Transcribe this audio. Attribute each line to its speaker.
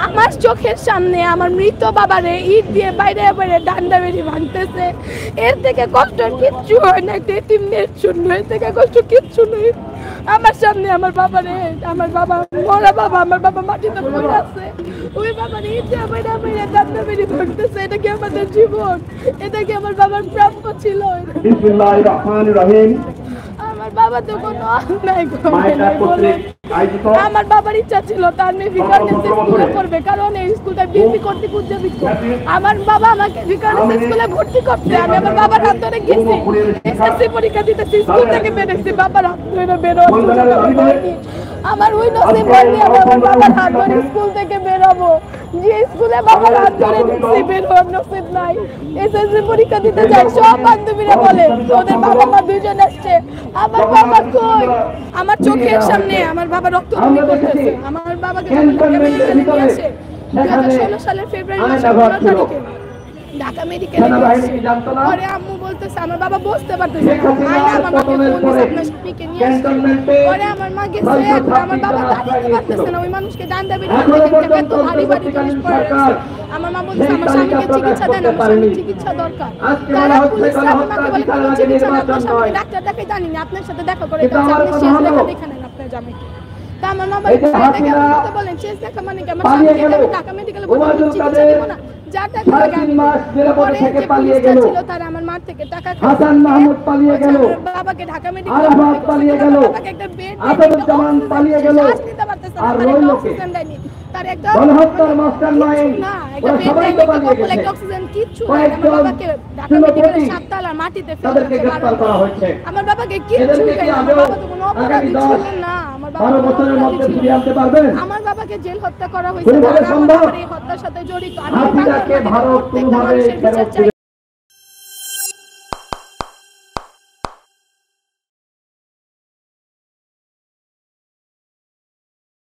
Speaker 1: আমার চোখের সামনে আমার মৃত বাবারে ইট দিয়ে বাইরে বাইরে ডান্ডা বেরি ভাঙতেছে। এর থেকে কষ্টের কিচ্ছু হয় না, একটা এতিমের জন্য এর থেকে কষ্ট কিচ্ছু নেই। আমার সামনে আমার বাবারে, আমার বাবা মরা বাবা, আমার বাবা মাটিতে পড়ে আছে, ওই বাবার ইট দিয়ে বাইরে বাইরে ডান্ডা বেরি ভাঙতেছে। এটা কি আমাদের জীবন? এটা কি আমার বাবার প্রাপ্য ছিল?
Speaker 2: বিসমিল্লাহির রহমানির রহিম।
Speaker 1: আমার বাবা তো কোনো অন্যায় করে নাই বলে আমার বাবার ইচ্ছা ছিল তার মেয়ে ভিকারুননিসা স্কুলে পড়বে, কারণ এই স্কুলটা বিএসসি করতে উচ্চবিত্ত। আমার বাবা আমাকে ভিকারুননিসা স্কুলে ভর্তি করতে, আমি আমার বাবার হাত ধরে গেছি, এসএসসি পরীক্ষা দিতেছি, স্কুল থেকে বেরোচ্ছি, বাবার হাত ধরে বেরোচ্ছি। আমার ওই নসিব হয়নি আমার বাবার হাত ধরে স্কুল থেকে বেরোবো, যে স্কুলে বাবার হাত ধরে দিচ্ছি বেরোর নসিব নাই। এসএসসি পরীক্ষা দিতে যাই, সব বান্ধবীরা বলে ওদের বাবা মা দুজন আসছে, আমার বাবা কই? আমার চোখের সামনে আমার বাবা রক্ত বমি করতেছে। আমার বাবাকে ঢাকা মেডিকেলে নিয়ে আসে 2016 সালের ফেব্রুয়ারি মাসের 15 তারিখে ঢাকা মেডিকেলে নিয়ে আসে। পরে আম্মু বলতেছে, আমার বাবা বসতে পারতেছে না, আয়না আমার মাকে ফোন দিছে আপনার স্পিকে নিয়ে আসছে। পরে আমার মা গেছে, আমার বাবা দাঁড়াতে পারতেছে না, ওই মানুষকে ডান্ডা বেরি ভাঙতে এত ভারী ভারী জিনিস পড়ে রাখছে। আমার মা বলছে আমার স্বামীকে চিকিৎসা দেন, আমার স্বামীর চিকিৎসা দরকার। তারা পুলিশরা আমাকে বলে কোনো চিকিৎসা না, আপনার স্বামীকে ডাক্তার দেখাই জানি না, আপনার সাথে দেখা করে আপনি শেষ দেখা দেখে নেন আপনার জামাইকে। তা আমার মা বলেন শেষ দেখা মানে কি? আমার স্বামীকে আমি ঢাকা মেডিকেলে চিকিৎসা দেব না, যা টাকা লাগে আমি পরে যে পুলিশটা ছিল তারা আমার মা থেকে টাকা
Speaker 2: হাসান মাহমুদ পালিয়ে গেল,
Speaker 1: বাবাকে ঢাকা মেডিকেলে
Speaker 2: আরাফাত পালিয়ে গেল,
Speaker 1: বাবাকে একটা বেড
Speaker 2: আসাদুজ্জামান পালিয়ে গেল, আর রইল কে?
Speaker 1: তার একটা
Speaker 2: গণহত্যার মাস্টারমাইন্ড
Speaker 1: না, একটা বেড
Speaker 2: সবাই তো পালিয়ে গেছে।
Speaker 1: একটা অক্সিজেন কিচ্ছু না, আমার বাবাকে ঢাকা মেডিকেলে 7 তলা মাটিতে
Speaker 2: তাদেরকে গ্রেফতার করা হয়েছে।
Speaker 1: আমার বাবাকে কিচ্ছু দেয় না, আমার বাবা তো কোনো অপরাধী ছিল না, আমার বাবা
Speaker 2: 12 বছরের মধ্যে ফিরিয়ে আনতে পারবেন?
Speaker 1: আমার বাবাকে জেল হত্যা করা হয়েছে,
Speaker 2: সম্ভব
Speaker 1: এই হত্যার সাথে জড়িত।
Speaker 2: হাসিনাকে ভারত কোনোভাবে